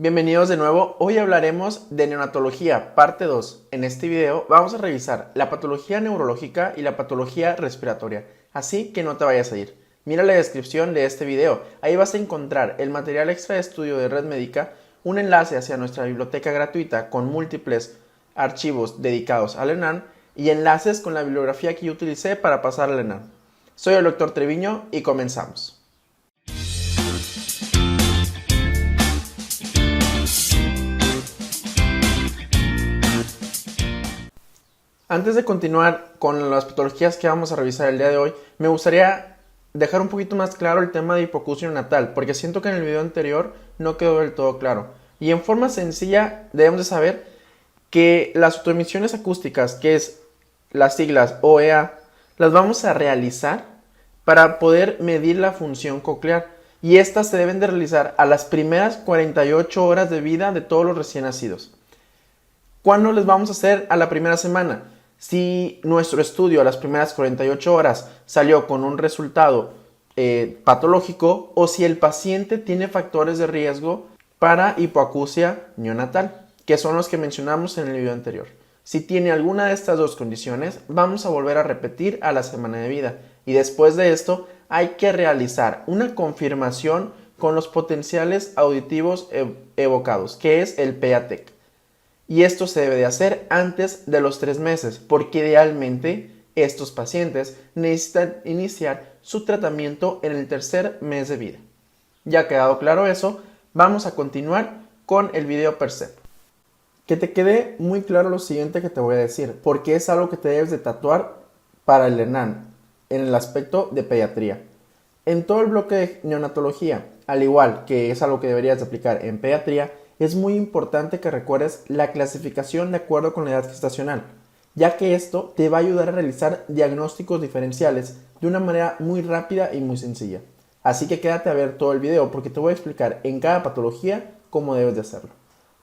Bienvenidos de nuevo, hoy hablaremos de neonatología, parte 2. En este video vamos a revisar la patología neurológica y la patología respiratoria, así que no te vayas a ir. Mira la descripción de este video, ahí vas a encontrar el material extra de estudio de Red Médica, un enlace hacia nuestra biblioteca gratuita con múltiples archivos dedicados al ENAM y enlaces con la bibliografía que yo utilicé para pasar al ENAM. Soy el Dr. Treviño y comenzamos. Antes de continuar con las patologías que vamos a revisar el día de hoy, me gustaría dejar un poquito más claro el tema de hipoacusia neonatal, porque siento que en el video anterior no quedó del todo claro. Y en forma sencilla debemos de saber que las autoemisiones acústicas, que es las siglas OEA, las vamos a realizar para poder medir la función coclear. Y estas se deben de realizar a las primeras 48 horas de vida de todos los recién nacidos. ¿Cuándo les vamos a hacer? A la primera semana. Si nuestro estudio a las primeras 48 horas salió con un resultado patológico o si el paciente tiene factores de riesgo para hipoacusia neonatal, que son los que mencionamos en el video anterior. Si tiene alguna de estas dos condiciones, vamos a volver a repetir a la semana de vida y después de esto hay que realizar una confirmación con los potenciales auditivos evocados, que es el PATEC. Y esto se debe de hacer antes de los 3 meses, porque idealmente estos pacientes necesitan iniciar su tratamiento en el tercer mes de vida. Ya quedado claro eso, vamos a continuar con el video per se. Que te quede muy claro lo siguiente que te voy a decir, porque es algo que te debes de tatuar para el ENAM, en el aspecto de pediatría. En todo el bloque de neonatología, al igual que es algo que deberías de aplicar en pediatría, es muy importante que recuerdes la clasificación de acuerdo con la edad gestacional, ya que esto te va a ayudar a realizar diagnósticos diferenciales de una manera muy rápida y muy sencilla. Así que quédate a ver todo el video porque te voy a explicar en cada patología cómo debes de hacerlo.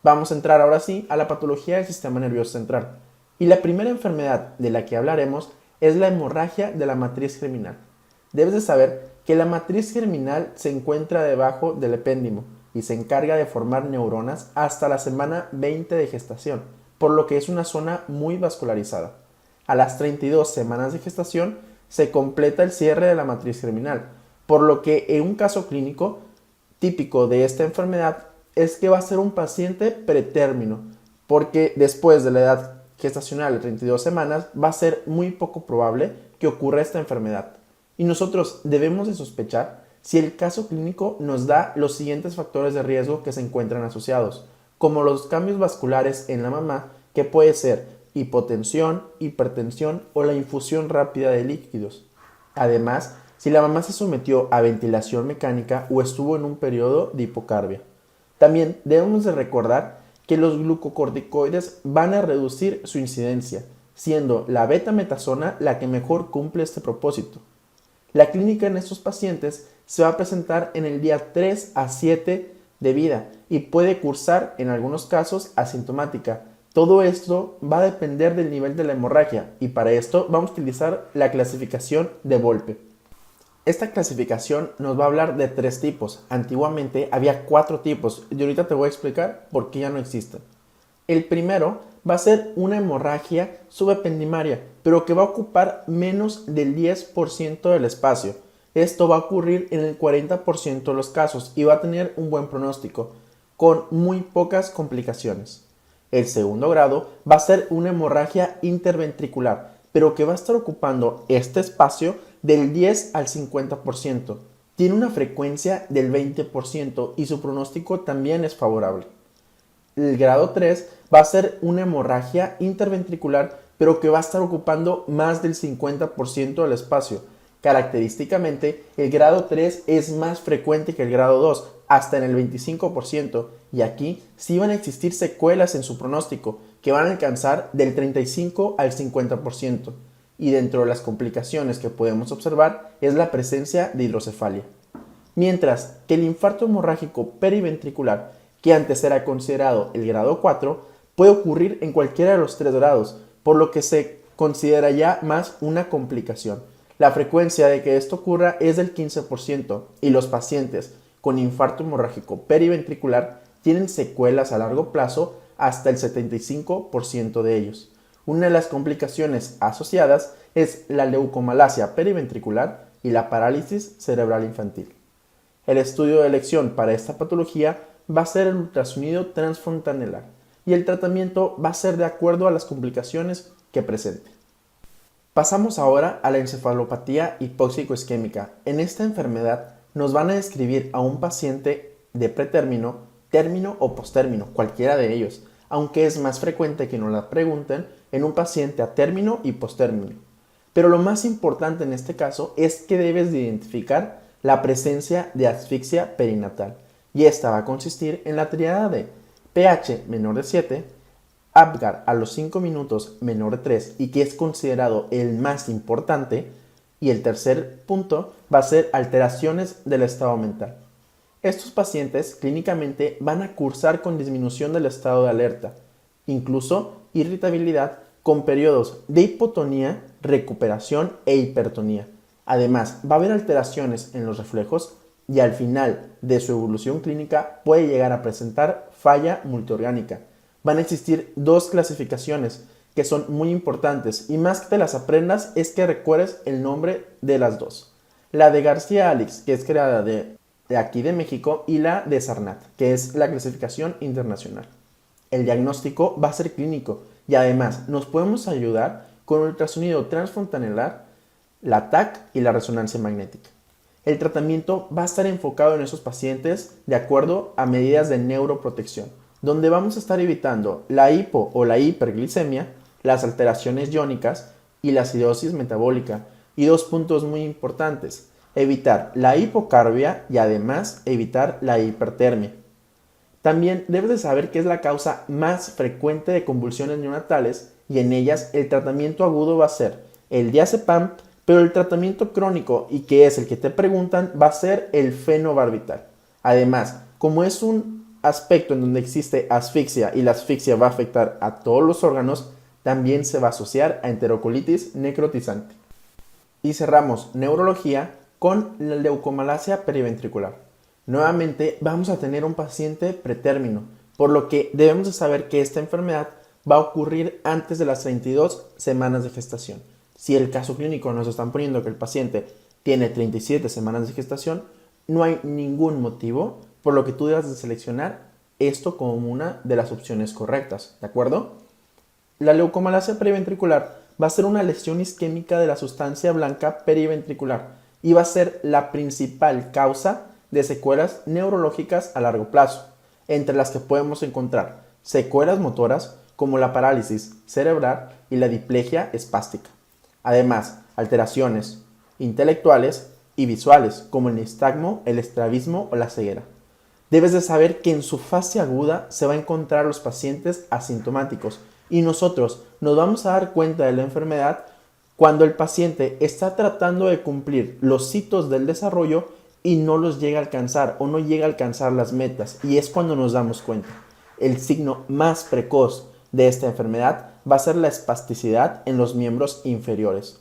Vamos a entrar ahora sí a la patología del sistema nervioso central. Y la primera enfermedad de la que hablaremos es la hemorragia de la matriz germinal. Debes de saber que la matriz germinal se encuentra debajo del epéndimo y se encarga de formar neuronas hasta la semana 20 de gestación, por lo que es una zona muy vascularizada. A las 32 semanas de gestación se completa el cierre de la matriz germinal, por lo que en un caso clínico típico de esta enfermedad es que va a ser un paciente pretérmino, porque después de la edad gestacional de 32 semanas va a ser muy poco probable que ocurra esta enfermedad. Y nosotros debemos de sospechar si el caso clínico nos da los siguientes factores de riesgo que se encuentran asociados, como los cambios vasculares en la mamá, que puede ser hipotensión, hipertensión o la infusión rápida de líquidos. Además, si la mamá se sometió a ventilación mecánica o estuvo en un periodo de hipocarbia. También debemos de recordar que los glucocorticoides van a reducir su incidencia, siendo la betametasona la que mejor cumple este propósito. La clínica en estos pacientes se va a presentar en el día 3 a 7 de vida y puede cursar en algunos casos asintomática. Todo esto va a depender del nivel de la hemorragia y para esto vamos a utilizar la clasificación de Volpe. Esta clasificación nos va a hablar de 3 tipos. Antiguamente había 4 tipos y ahorita te voy a explicar por qué ya no existen. El primero va a ser una hemorragia subependimaria, pero que va a ocupar menos del 10% del espacio. Esto va a ocurrir en el 40% de los casos y va a tener un buen pronóstico, con muy pocas complicaciones. El segundo grado va a ser una hemorragia interventricular, pero que va a estar ocupando este espacio del 10 al 50%. Tiene una frecuencia del 20% y su pronóstico también es favorable. El grado 3 va a ser una hemorragia interventricular, pero que va a estar ocupando más del 50% del espacio. Característicamente, el grado 3 es más frecuente que el grado 2, hasta en el 25%, y aquí sí van a existir secuelas en su pronóstico, que van a alcanzar del 35 al 50%. Y dentro de las complicaciones que podemos observar es la presencia de hidrocefalia. Mientras que el infarto hemorrágico periventricular, que antes era considerado el grado 4, puede ocurrir en cualquiera de los 3 grados, por lo que se considera ya más una complicación. La frecuencia de que esto ocurra es del 15% y los pacientes con infarto hemorrágico periventricular tienen secuelas a largo plazo hasta el 75% de ellos. Una de las complicaciones asociadas es la leucomalacia periventricular y la parálisis cerebral infantil. El estudio de elección para esta patología va a ser el ultrasonido transfontanelar y el tratamiento va a ser de acuerdo a las complicaciones que presente. Pasamos ahora a la encefalopatía hipóxico-isquémica. En esta enfermedad nos van a describir a un paciente de pretérmino, término o postérmino, cualquiera de ellos, aunque es más frecuente que nos la pregunten en un paciente a término y postérmino. Pero lo más importante en este caso es que debes de identificar la presencia de asfixia perinatal, y esta va a consistir en la triada de pH menor de 7, Apgar a los 5 minutos menor de 3 y que es considerado el más importante, y el tercer punto va a ser alteraciones del estado mental. Estos pacientes clínicamente van a cursar con disminución del estado de alerta, incluso irritabilidad con periodos de hipotonía, recuperación e hipertonía. Además, va a haber alteraciones en los reflejos y al final de su evolución clínica puede llegar a presentar falla multiorgánica. Van a existir dos clasificaciones que son muy importantes y más que te las aprendas es que recuerdes el nombre de las dos. La de García-Alix, que es creada de aquí de México, y la de Sarnat, que es la clasificación internacional. El diagnóstico va a ser clínico y además nos podemos ayudar con el ultrasonido transfontanelar, la TAC y la resonancia magnética. El tratamiento va a estar enfocado en esos pacientes de acuerdo a medidas de neuroprotección, donde vamos a estar evitando la hipo o la hiperglicemia, las alteraciones iónicas y la acidosis metabólica. Y dos puntos muy importantes: evitar la hipocarbia y además evitar la hipertermia. También debes de saber que es la causa más frecuente de convulsiones neonatales y en ellas el tratamiento agudo va a ser el diazepam, pero el tratamiento crónico, y que es el que te preguntan, va a ser el fenobarbital. Además, como es un aspecto en donde existe asfixia y la asfixia va a afectar a todos los órganos, también se va a asociar a enterocolitis necrotizante. Y cerramos neurología con la leucomalacia periventricular. Nuevamente vamos a tener un paciente pretérmino, por lo que debemos de saber que esta enfermedad va a ocurrir antes de las 32 semanas de gestación. Si el caso clínico nos están poniendo que el paciente tiene 37 semanas de gestación, no hay ningún motivo por lo que tú debas de seleccionar esto como una de las opciones correctas, ¿de acuerdo? La leucomalacia periventricular va a ser una lesión isquémica de la sustancia blanca periventricular y va a ser la principal causa de secuelas neurológicas a largo plazo, entre las que podemos encontrar secuelas motoras como la parálisis cerebral y la diplegia espástica. Además, alteraciones intelectuales y visuales como el nistagmo, el estrabismo o la ceguera. Debes de saber que en su fase aguda se va a encontrar los pacientes asintomáticos y nosotros nos vamos a dar cuenta de la enfermedad cuando el paciente está tratando de cumplir los hitos del desarrollo y no los llega a alcanzar o no llega a alcanzar las metas, y es cuando nos damos cuenta. El signo más precoz de esta enfermedad va a ser la espasticidad en los miembros inferiores.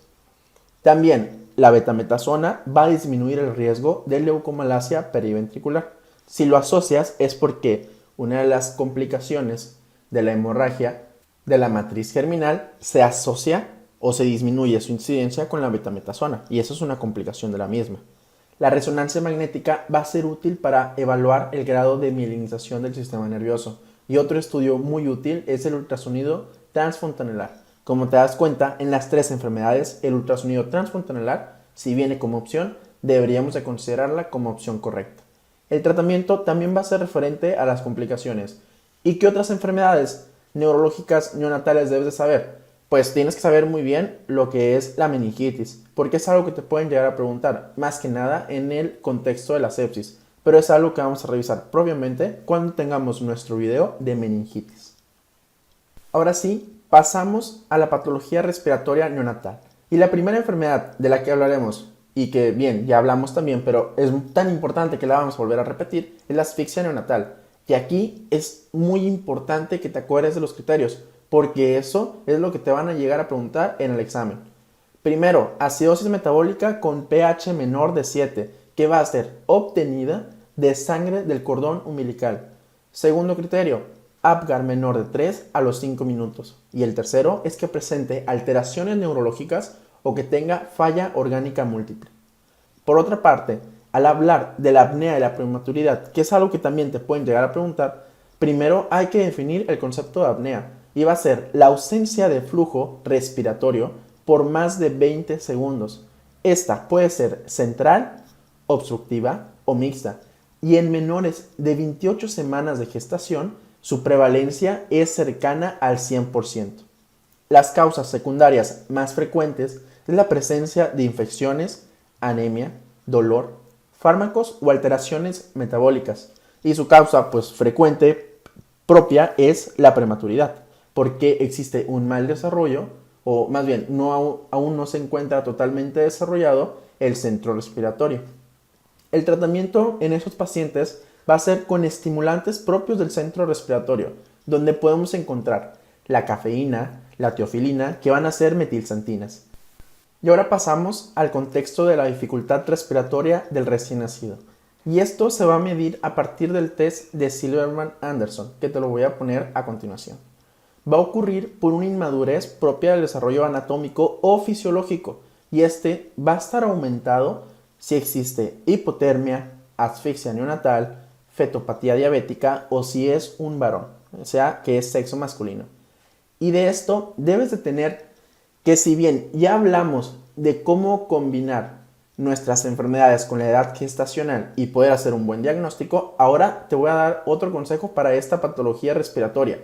También la betametasona va a disminuir el riesgo de leucomalacia periventricular. Si lo asocias es porque una de las complicaciones de la hemorragia de la matriz germinal se asocia o se disminuye su incidencia con la betametasona, y eso es una complicación de la misma. La resonancia magnética va a ser útil para evaluar el grado de mielinización del sistema nervioso, y otro estudio muy útil es el ultrasonido transfontanelar. Como te das cuenta, en las tres enfermedades el ultrasonido transfontanelar, si viene como opción, deberíamos de considerarla como opción correcta. El tratamiento también va a ser referente a las complicaciones. ¿Y qué otras enfermedades neurológicas neonatales debes de saber? Pues tienes que saber muy bien lo que es la meningitis, porque es algo que te pueden llegar a preguntar, más que nada en el contexto de la sepsis, pero es algo que vamos a revisar propiamente cuando tengamos nuestro video de meningitis. Ahora sí, pasamos a la patología respiratoria neonatal. Y la primera enfermedad de la que hablaremos, y que bien, ya hablamos también, pero es tan importante que la vamos a volver a repetir, es la asfixia neonatal. Y aquí es muy importante que te acuerdes de los criterios, porque eso es lo que te van a llegar a preguntar en el examen. Primero, acidosis metabólica con pH menor de 7, que va a ser obtenida de sangre del cordón umbilical. Segundo criterio, Apgar menor de 3 a los 5 minutos. Y el tercero es que presente alteraciones neurológicas o que tenga falla orgánica múltiple. Por otra parte, al hablar de la apnea y la prematuridad, que es algo que también te pueden llegar a preguntar, primero hay que definir el concepto de apnea y va a ser la ausencia de flujo respiratorio por más de 20 segundos. Esta puede ser central, obstructiva o mixta, y en menores de 28 semanas de gestación, su prevalencia es cercana al 100%. Las causas secundarias más frecuentes es la presencia de infecciones, anemia, dolor, fármacos o alteraciones metabólicas. Y su causa frecuente propia es la prematuridad, porque existe un mal desarrollo, o más bien aún no se encuentra totalmente desarrollado el centro respiratorio. El tratamiento en esos pacientes va a ser con estimulantes propios del centro respiratorio, donde podemos encontrar la cafeína, la teofilina, que van a ser metilxantinas. Y ahora pasamos al contexto de la dificultad respiratoria del recién nacido. Y esto se va a medir a partir del test de Silverman-Anderson, que te lo voy a poner a continuación. Va a ocurrir por una inmadurez propia del desarrollo anatómico o fisiológico, y este va a estar aumentado si existe hipotermia, asfixia neonatal, fetopatía diabética o si es un varón, o sea, que es sexo masculino. Y de esto debes de tener que, si bien ya hablamos de cómo combinar nuestras enfermedades con la edad gestacional y poder hacer un buen diagnóstico, ahora te voy a dar otro consejo para esta patología respiratoria.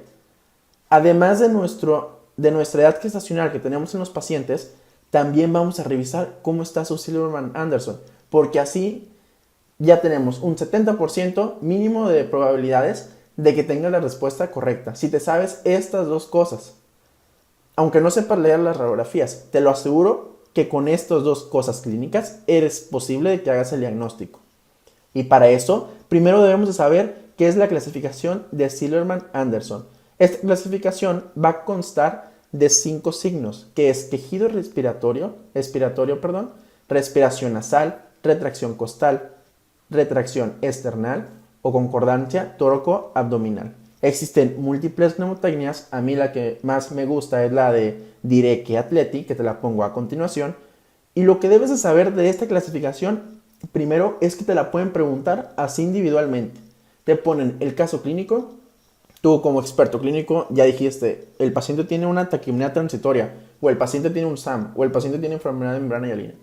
Además de nuestra edad gestacional que tenemos en los pacientes, también vamos a revisar cómo está su Silverman-Anderson, porque así ya tenemos un 70% mínimo de probabilidades de que tengas la respuesta correcta, si te sabes estas dos cosas. Aunque no sepas leer las radiografías, te lo aseguro que con estas dos cosas clínicas eres posible de que hagas el diagnóstico. Y para eso, primero debemos de saber qué es la clasificación de Silverman-Anderson. Esta clasificación va a constar de 5 signos, que es quejido respiratorio, respiración nasal, retracción costal, retracción esternal o concordancia tóraco-abdominal. Existen múltiples mnemotecnias, a mí la que más me gusta es la de Direke Atleti, que te la pongo a continuación. Y lo que debes de saber de esta clasificación, primero es que te la pueden preguntar así individualmente. Te ponen el caso clínico, tú como experto clínico ya dijiste, el paciente tiene una taquipnea transitoria, o el paciente tiene un SAM, o el paciente tiene enfermedad de membrana hialina.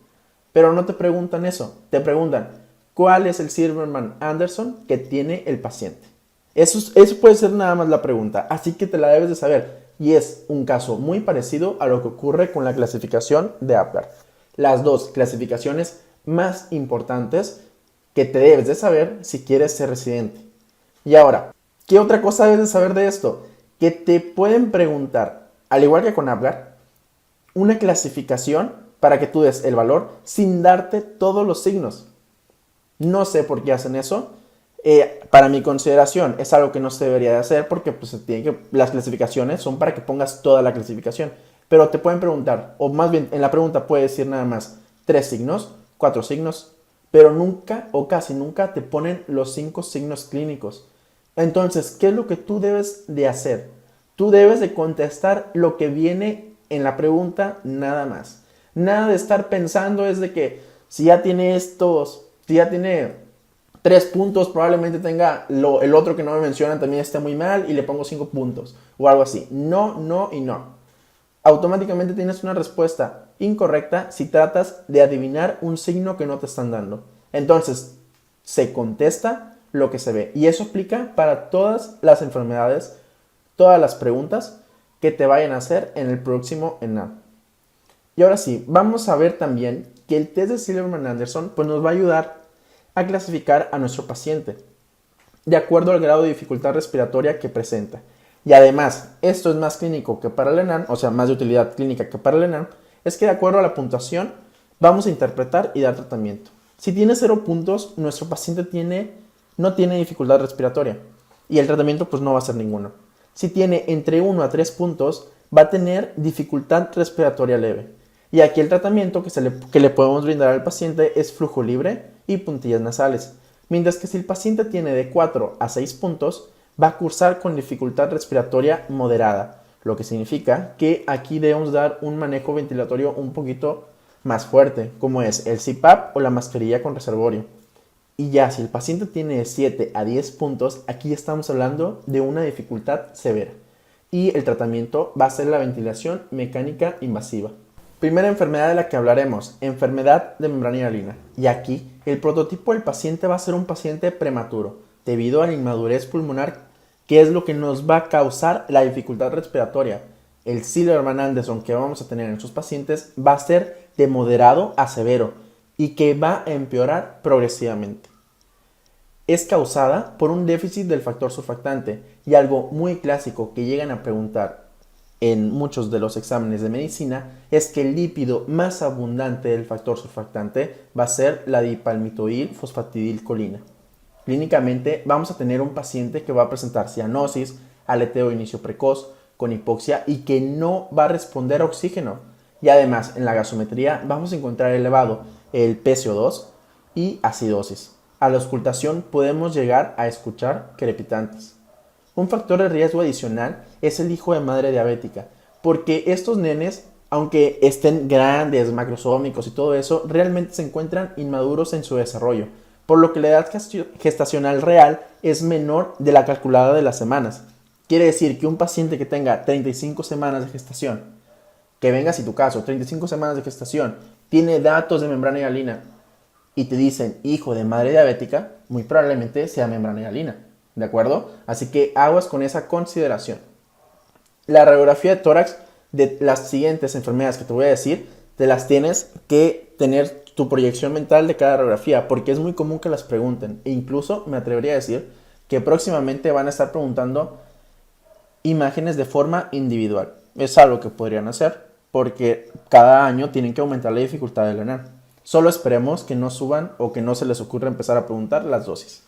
Pero no te preguntan eso, te preguntan, ¿cuál es el Silverman-Anderson que tiene el paciente? Eso puede ser nada más la pregunta, así que te la debes de saber. Y es un caso muy parecido a lo que ocurre con la clasificación de Apgar. Las dos clasificaciones más importantes que te debes de saber si quieres ser residente. Y ahora, ¿qué otra cosa debes de saber de esto? Que te pueden preguntar, al igual que con Apgar, una clasificación para que tú des el valor sin darte todos los signos. No sé por qué hacen eso. Para mi consideración es algo que no se debería de hacer porque las clasificaciones son para que pongas toda la clasificación. Pero te pueden preguntar, o más bien en la pregunta puede decir nada más 3 signos, 4 signos, pero nunca o casi nunca te ponen los 5 signos clínicos. Entonces, ¿qué es lo que tú debes de hacer? Tú debes de contestar lo que viene en la pregunta nada más. Nada de estar pensando es de que si ya tiene 3 puntos, probablemente tenga el otro que no me mencionan también esté muy mal y le pongo 5 puntos o algo así. No, no y no. Automáticamente tienes una respuesta incorrecta si tratas de adivinar un signo que no te están dando. Entonces, se contesta lo que se ve. Y eso aplica para todas las enfermedades, todas las preguntas que te vayan a hacer en el próximo ENAM. Y ahora sí, vamos a ver también que el test de Silverman-Anderson nos va a ayudar a clasificar a nuestro paciente de acuerdo al grado de dificultad respiratoria que presenta. Y además, esto es más clínico que para el ENAM, o sea, más de utilidad clínica que para el ENAM, es que de acuerdo a la puntuación vamos a interpretar y dar tratamiento. Si tiene 0 puntos, nuestro paciente no tiene dificultad respiratoria y el tratamiento no va a ser ninguno. Si tiene entre 1 a 3 puntos, va a tener dificultad respiratoria leve. Y aquí el tratamiento que le podemos brindar al paciente es flujo libre y puntillas nasales. Mientras que si el paciente tiene de 4 a 6 puntos, va a cursar con dificultad respiratoria moderada, lo que significa que aquí debemos dar un manejo ventilatorio un poquito más fuerte, como es el CPAP o la mascarilla con reservorio. Y ya si el paciente tiene 7 a 10 puntos, aquí estamos hablando de una dificultad severa. Y el tratamiento va a ser la ventilación mecánica invasiva. Primera enfermedad de la que hablaremos, enfermedad de membrana hialina. Y aquí el prototipo del paciente va a ser un paciente prematuro, debido a la inmadurez pulmonar, que es lo que nos va a causar la dificultad respiratoria. El Silverman-Anderson que vamos a tener en sus pacientes va a ser de moderado a severo y que va a empeorar progresivamente. Es causada por un déficit del factor surfactante y algo muy clásico que llegan a preguntar en muchos de los exámenes de medicina es que el lípido más abundante del factor surfactante va a ser la dipalmitoil fosfatidilcolina. Clínicamente vamos a tener un paciente que va a presentar cianosis, aleteo de inicio precoz, con hipoxia y que no va a responder a oxígeno. Y además en la gasometría vamos a encontrar elevado el PCO2 y acidosis. A la auscultación podemos llegar a escuchar crepitantes. Un factor de riesgo adicional es el hijo de madre diabética, porque estos nenes, aunque estén grandes, macrosómicos y todo eso, realmente se encuentran inmaduros en su desarrollo, por lo que la edad gestacional real es menor de la calculada de las semanas. Quiere decir que un paciente que tenga 35 semanas de gestación, que venga si tu caso, 35 semanas de gestación, tiene datos de membrana hialina y te dicen hijo de madre diabética, muy probablemente sea membrana hialina, ¿de acuerdo? Así que aguas con esa consideración. La radiografía de tórax de las siguientes enfermedades que te voy a decir, te las tienes que tener tu proyección mental de cada radiografía, porque es muy común que las pregunten, e incluso me atrevería a decir que próximamente van a estar preguntando imágenes de forma individual. Es algo que podrían hacer, porque cada año tienen que aumentar la dificultad del ENAR. Solo esperemos que no suban o que no se les ocurra empezar a preguntar las dosis.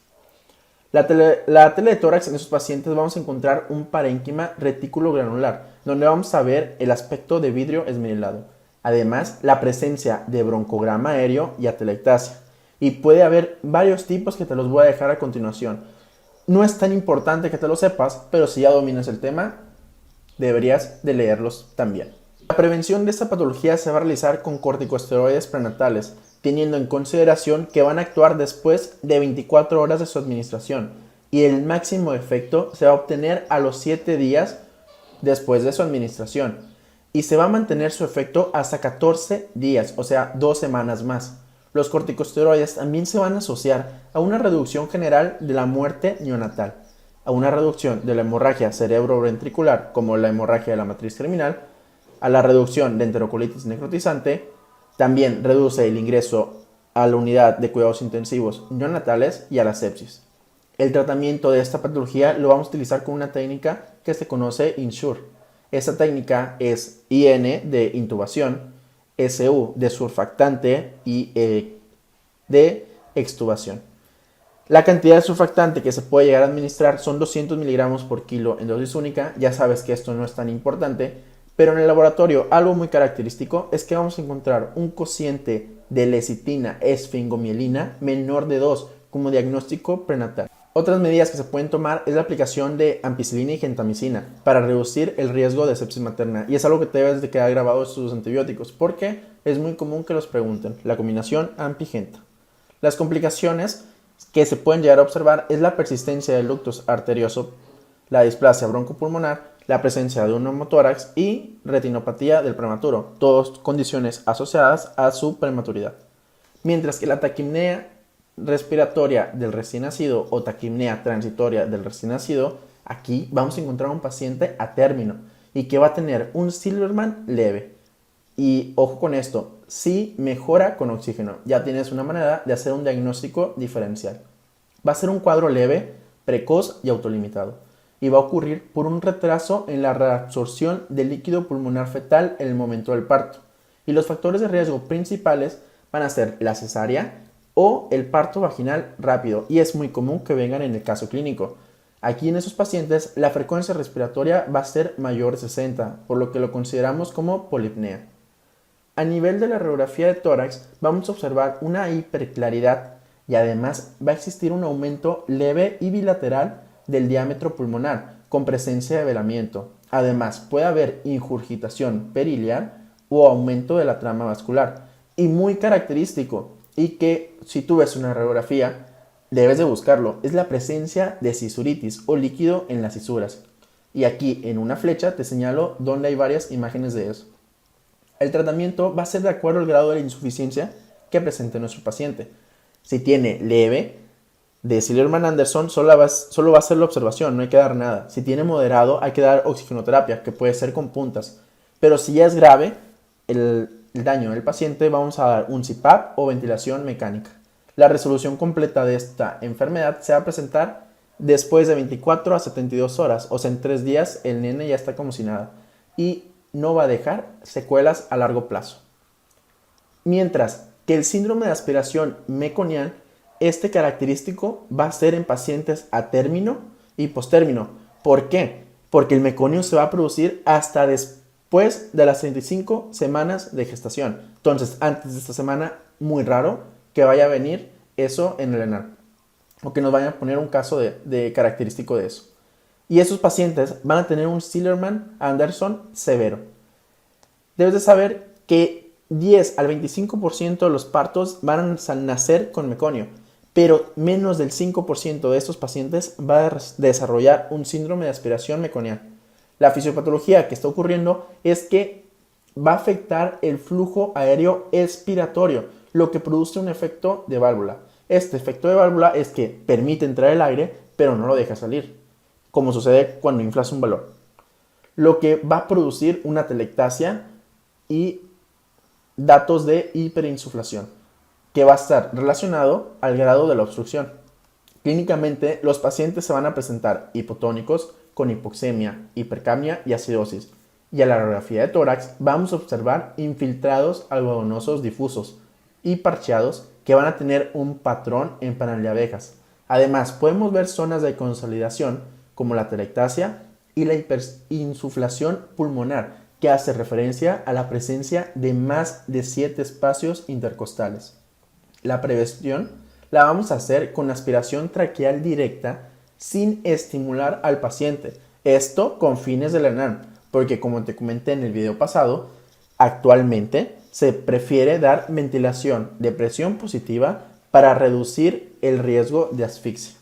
La tele de tórax en esos pacientes vamos a encontrar un parénquima retículo granular, donde vamos a ver el aspecto de vidrio esmerilado. Además, la presencia de broncograma aéreo y atelectasia. Y puede haber varios tipos que te los voy a dejar a continuación. No es tan importante que te lo sepas, pero si ya dominas el tema, deberías de leerlos también. La prevención de esta patología se va a realizar con corticosteroides prenatales, teniendo en consideración que van a actuar después de 24 horas de su administración y el máximo efecto se va a obtener a los 7 días después de su administración y se va a mantener su efecto hasta 14 días, o sea, 2 semanas más. Los corticosteroides también se van a asociar a una reducción general de la muerte neonatal, a una reducción de la hemorragia cerebroventricular como la hemorragia de la matriz germinal, a la reducción de enterocolitis necrotizante. También reduce el ingreso a la unidad de cuidados intensivos neonatales y a la sepsis. El tratamiento de esta patología lo vamos a utilizar con una técnica que se conoce INSURE. Esta técnica es IN de intubación, SU de surfactante y de extubación. La cantidad de surfactante que se puede llegar a administrar son 200 miligramos por kilo en dosis única. Ya sabes que esto no es tan importante, pero en el laboratorio algo muy característico es que vamos a encontrar un cociente de lecitina esfingomielina menor de 2 como diagnóstico prenatal. Otras medidas que se pueden tomar es la aplicación de ampicilina y gentamicina para reducir el riesgo de sepsis materna, y es algo que te debes de quedar grabado en tus antibióticos porque es muy común que los pregunten, la combinación ampi-genta. Las complicaciones que se pueden llegar a observar es la persistencia del ductus arterioso, la displasia broncopulmonar, la presencia de un neumotórax y retinopatía del prematuro, todas condiciones asociadas a su prematuridad. Mientras que la taquipnea respiratoria del recién nacido o taquipnea transitoria del recién nacido, aquí vamos a encontrar un paciente a término y que va a tener un Silverman leve. Y ojo con esto, sí mejora con oxígeno, ya tienes una manera de hacer un diagnóstico diferencial. Va a ser un cuadro leve, precoz y autolimitado, y va a ocurrir por un retraso en la reabsorción del líquido pulmonar fetal en el momento del parto. Y los factores de riesgo principales van a ser la cesárea o el parto vaginal rápido, y es muy común que vengan en el caso clínico. Aquí en esos pacientes la frecuencia respiratoria va a ser mayor de 60, por lo que lo consideramos como polipnea. A nivel de la radiografía de tórax vamos a observar una hiperclaridad y además va a existir un aumento leve y bilateral del diámetro pulmonar con presencia de velamiento. Además, puede haber ingurgitación periliar o aumento de la trama vascular. Y muy característico, y que si tú ves una radiografía, debes de buscarlo, es la presencia de cisuritis o líquido en las cisuras. Y aquí en una flecha te señalo donde hay varias imágenes de eso. El tratamiento va a ser de acuerdo al grado de la insuficiencia que presente nuestro paciente. Si tiene leve, de Sillerman-Anderson solo va a ser la observación, no hay que dar nada. Si tiene moderado, hay que dar oxigenoterapia, que puede ser con puntas. Pero si ya es grave el daño del paciente, vamos a dar un CPAP o ventilación mecánica. La resolución completa de esta enfermedad se va a presentar después de 24 a 72 horas, o sea, en 3 días el nene ya está como si nada y no va a dejar secuelas a largo plazo. Mientras que el síndrome de aspiración meconial, este característico va a ser en pacientes a término y postérmino. ¿Por qué? Porque el meconio se va a producir hasta después de las 35 semanas de gestación. Entonces, antes de esta semana, muy raro que vaya a venir eso en el ENAR. O que nos vayan a poner un caso de característico de eso. Y esos pacientes van a tener un Sillerman-Anderson severo. Debes de saber que 10 al 25% de los partos van a nacer con meconio, pero menos del 5% de estos pacientes va a desarrollar un síndrome de aspiración meconial. La fisiopatología que está ocurriendo es que va a afectar el flujo aéreo expiratorio, lo que produce un efecto de válvula. Este efecto de válvula es que permite entrar el aire, pero no lo deja salir, como sucede cuando inflas un balón. Lo que va a producir una atelectasia y datos de hiperinsuflación, que va a estar relacionado al grado de la obstrucción. Clínicamente, los pacientes se van a presentar hipotónicos con hipoxemia, hipercapnia y acidosis. Y a la radiografía de tórax vamos a observar infiltrados algodonosos difusos y parcheados que van a tener un patrón en panal de abejas. Además, podemos ver zonas de consolidación como la atelectasia y la hiperinsuflación pulmonar, que hace referencia a la presencia de más de 7 espacios intercostales. La prevención la vamos a hacer con aspiración traqueal directa sin estimular al paciente. Esto con fines de la ENAM, porque como te comenté en el video pasado, actualmente se prefiere dar ventilación de presión positiva para reducir el riesgo de asfixia.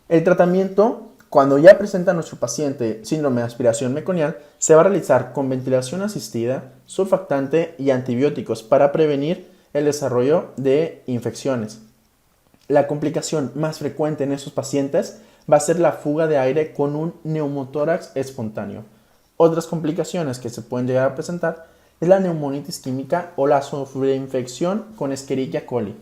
El tratamiento, cuando ya presenta a nuestro paciente síndrome de aspiración meconial, se va a realizar con ventilación asistida, surfactante y antibióticos para prevenir el desarrollo de infecciones. La complicación más frecuente en estos pacientes va a ser la fuga de aire con un neumotórax espontáneo. Otras complicaciones que se pueden llegar a presentar es la neumonitis química o la sobreinfección con Escherichia coli.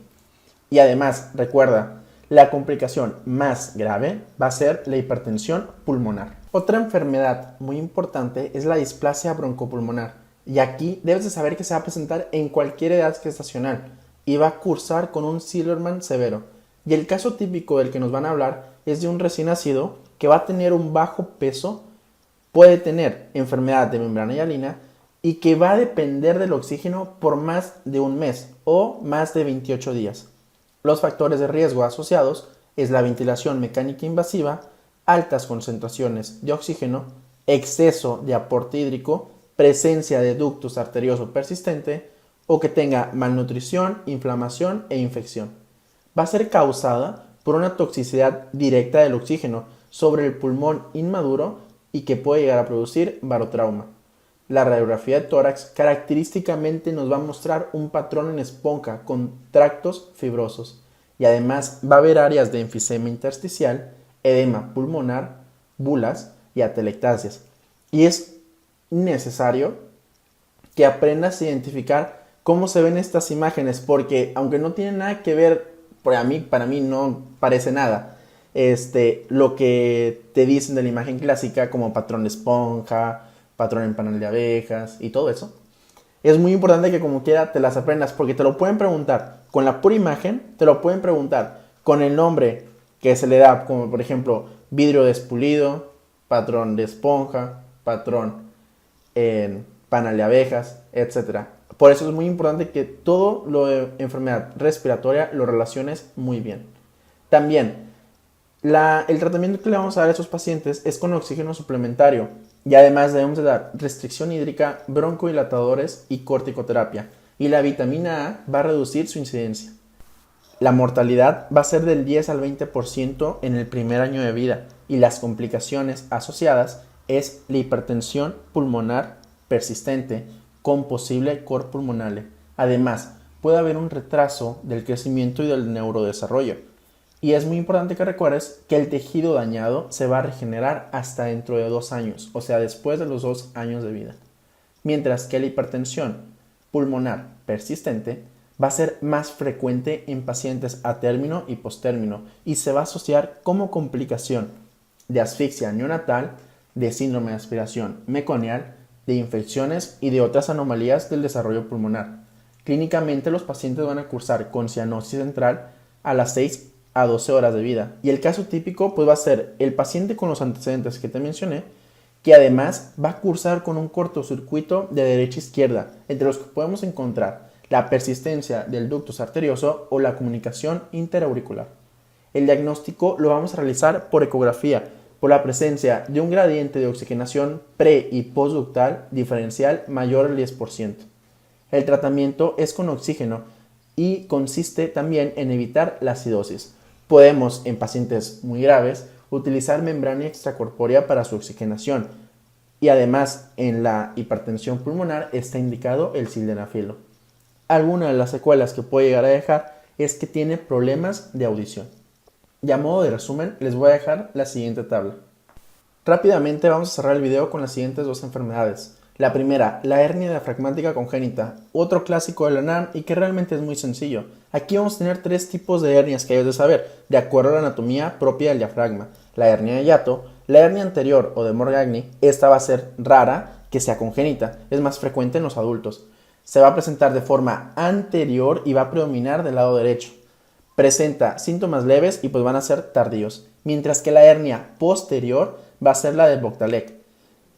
Y además, recuerda, la complicación más grave va a ser la hipertensión pulmonar. Otra enfermedad muy importante es la displasia broncopulmonar. Y aquí debes de saber que se va a presentar en cualquier edad gestacional y va a cursar con un Sillerman severo. Y el caso típico del que nos van a hablar es de un recién nacido que va a tener un bajo peso, puede tener enfermedad de membrana hialina y que va a depender del oxígeno por más de un mes o más de 28 días. Los factores de riesgo asociados es la ventilación mecánica invasiva, altas concentraciones de oxígeno, exceso de aporte hídrico, presencia de ductus arterioso persistente o que tenga malnutrición, inflamación e infección. Va a ser causada por una toxicidad directa del oxígeno sobre el pulmón inmaduro y que puede llegar a producir barotrauma. La radiografía de tórax característicamente nos va a mostrar un patrón en esponja con tractos fibrosos y además va a haber áreas de enfisema intersticial, edema pulmonar, bulas y atelectasias. Y es necesario que aprendas a identificar cómo se ven estas imágenes, porque aunque no tienen nada que ver, para mí no parece nada, lo que te dicen de la imagen clásica como patrón de esponja, patrón en panal de abejas y todo eso, es muy importante que como quiera te las aprendas, porque te lo pueden preguntar con la pura imagen, te lo pueden preguntar con el nombre que se le da, como por ejemplo vidrio despulido, patrón de esponja, patrón en panal de abejas, etc. Por eso es muy importante que todo lo de enfermedad respiratoria lo relaciones muy bien. También, El tratamiento que le vamos a dar a estos pacientes es con oxígeno suplementario y además debemos de dar restricción hídrica, broncodilatadores y corticoterapia. Y la vitamina A va a reducir su incidencia. La mortalidad va a ser del 10 al 20% en el primer año de vida y las complicaciones asociadas es la hipertensión pulmonar persistente con posible cor pulmonale. Además, puede haber un retraso del crecimiento y del neurodesarrollo. Y es muy importante que recuerdes que el tejido dañado se va a regenerar hasta dentro de 2 años, o sea, después de los 2 años de vida. Mientras que la hipertensión pulmonar persistente va a ser más frecuente en pacientes a término y postérmino y se va a asociar como complicación de asfixia neonatal, de síndrome de aspiración meconial, de infecciones y de otras anomalías del desarrollo pulmonar. Clínicamente los pacientes van a cursar con cianosis central a las 6 a 12 horas de vida y el caso típico pues va a ser el paciente con los antecedentes que te mencioné, que además va a cursar con un cortocircuito de derecha a izquierda, entre los que podemos encontrar la persistencia del ductus arterioso o la comunicación interauricular. El diagnóstico lo vamos a realizar por ecografía, por la presencia de un gradiente de oxigenación pre- y postductal diferencial mayor al 10%. El tratamiento es con oxígeno y consiste también en evitar la acidosis. Podemos, en pacientes muy graves, utilizar membrana extracorpórea para su oxigenación y además en la hipertensión pulmonar está indicado el sildenafilo. Alguna de las secuelas que puede llegar a dejar es que tiene problemas de audición. Y a modo de resumen, les voy a dejar la siguiente tabla. Rápidamente vamos a cerrar el video con las siguientes 2 enfermedades. La primera, la hernia diafragmática congénita, otro clásico de la UNAM y que realmente es muy sencillo. Aquí vamos a tener 3 tipos de hernias que debes de saber, de acuerdo a la anatomía propia del diafragma. La hernia de hiato, la hernia anterior o de Morgagni, esta va a ser rara que sea congénita, es más frecuente en los adultos. Se va a presentar de forma anterior y va a predominar del lado derecho. Presenta síntomas leves y pues van a ser tardíos, mientras que la hernia posterior va a ser la de Bogdalek.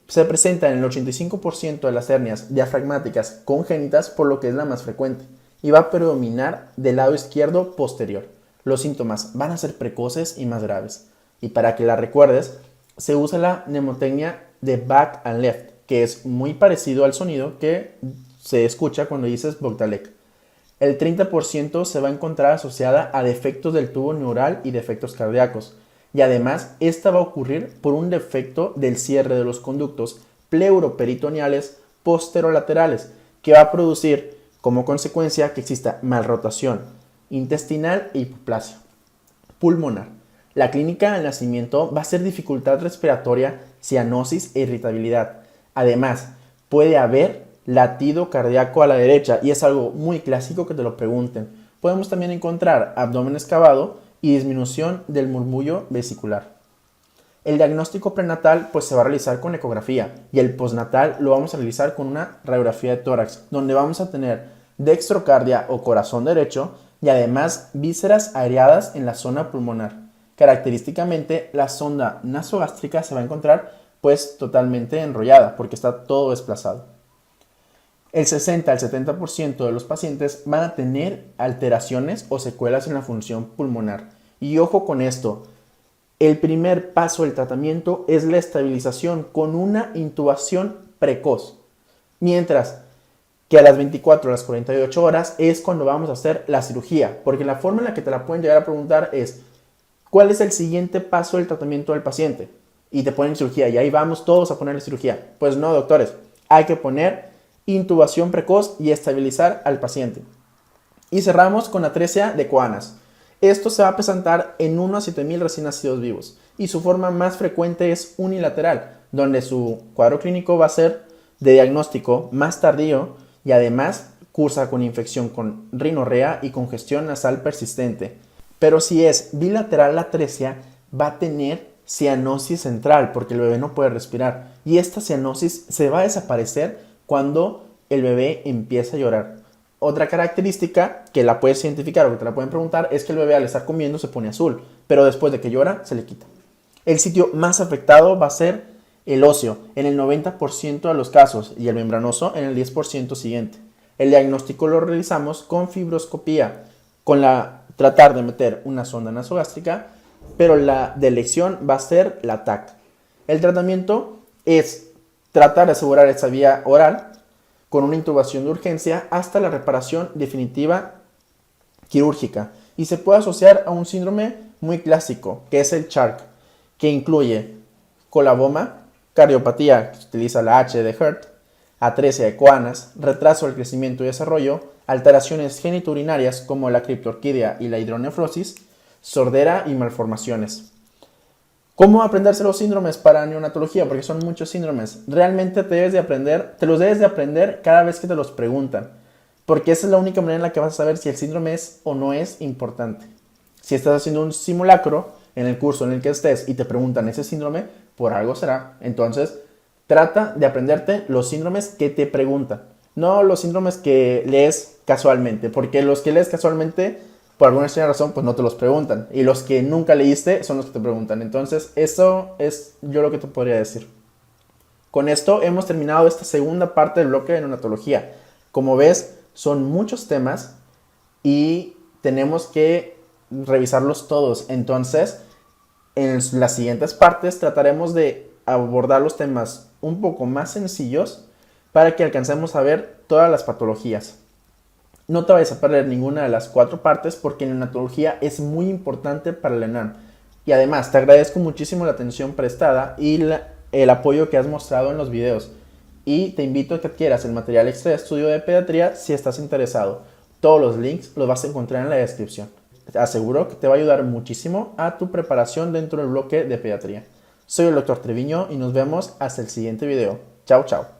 Se presenta en el 85% de las hernias diafragmáticas congénitas, por lo que es la más frecuente, y va a predominar del lado izquierdo posterior. Los síntomas van a ser precoces y más graves. Y para que la recuerdes, se usa la mnemotecnia de back and left, que es muy parecido al sonido que se escucha cuando dices Bogdalek. El 30% se va a encontrar asociada a defectos del tubo neural y defectos cardíacos. Y además, esta va a ocurrir por un defecto del cierre de los conductos pleuroperitoneales posterolaterales, que va a producir como consecuencia que exista malrotación intestinal e hipoplasia pulmonar. La clínica del nacimiento va a ser dificultad respiratoria, cianosis e irritabilidad. Además, puede haber latido cardíaco a la derecha y es algo muy clásico que te lo pregunten. Podemos también encontrar abdomen excavado y disminución del murmullo vesicular. El diagnóstico prenatal pues se va a realizar con ecografía y el postnatal lo vamos a realizar con una radiografía de tórax, donde vamos a tener dextrocardia o corazón derecho y además vísceras aireadas en la zona pulmonar. Característicamente la sonda nasogástrica se va a encontrar pues totalmente enrollada porque está todo desplazado. El 60 al 70% de los pacientes van a tener alteraciones o secuelas en la función pulmonar. Y ojo con esto, el primer paso del tratamiento es la estabilización con una intubación precoz. Mientras que a las 24 a las 48 horas es cuando vamos a hacer la cirugía. Porque la forma en la que te la pueden llegar a preguntar es, ¿cuál es el siguiente paso del tratamiento del paciente? Y te ponen cirugía y ahí vamos todos a ponerle cirugía. Pues no, doctores, hay que poner intubación precoz y estabilizar al paciente. Y cerramos con atresia de Coanas. Esto se va a presentar en 1 a 7,000 recién nacidos vivos y su forma más frecuente es unilateral, donde su cuadro clínico va a ser de diagnóstico más tardío y además cursa con infección con rinorrea y congestión nasal persistente. Pero si es bilateral la atresia, va a tener cianosis central porque el bebé no puede respirar y esta cianosis se va a desaparecer cuando el bebé empieza a llorar. Otra característica que la puedes identificar o que te la pueden preguntar es que el bebé al estar comiendo se pone azul, pero después de que llora se le quita. El sitio más afectado va a ser el óseo en el 90% de los casos y el membranoso en el 10% siguiente. El diagnóstico lo realizamos con fibroscopía, tratar de meter una sonda nasogástrica pero la de elección va a ser la TAC. El tratamiento es tratar de asegurar esa vía oral con una intubación de urgencia hasta la reparación definitiva quirúrgica y se puede asociar a un síndrome muy clásico, que es el Shark, que incluye colaboma, cardiopatía, que utiliza la H de Hurt, atresia de Coanas, retraso del crecimiento y desarrollo, alteraciones genitourinarias como la criptorquidia y la hidronefrosis, sordera y malformaciones. ¿Cómo aprenderse los síndromes para neonatología? Porque son muchos síndromes. Realmente te los debes de aprender cada vez que te los preguntan. Porque esa es la única manera en la que vas a saber si el síndrome es o no es importante. Si estás haciendo un simulacro en el curso en el que estés y te preguntan ese síndrome, por algo será. Entonces, trata de aprenderte los síndromes que te preguntan. No los síndromes que lees casualmente. Porque los que lees casualmente, por alguna extraña razón, pues no te los preguntan. Y los que nunca leíste son los que te preguntan. Entonces, eso es yo lo que te podría decir. Con esto hemos terminado esta segunda parte del bloque de neonatología. Como ves, son muchos temas y tenemos que revisarlos todos. Entonces, en las siguientes partes trataremos de abordar los temas un poco más sencillos para que alcancemos a ver todas las patologías. No te vayas a perder ninguna de las 4 partes porque la neonatología es muy importante para el ENARM. Y además, te agradezco muchísimo la atención prestada y el apoyo que has mostrado en los videos. Y te invito a que adquieras el material extra de estudio de pediatría si estás interesado. Todos los links los vas a encontrar en la descripción. Te aseguro que te va a ayudar muchísimo a tu preparación dentro del bloque de pediatría. Soy el Dr. Treviño y nos vemos hasta el siguiente video. Chao, chao.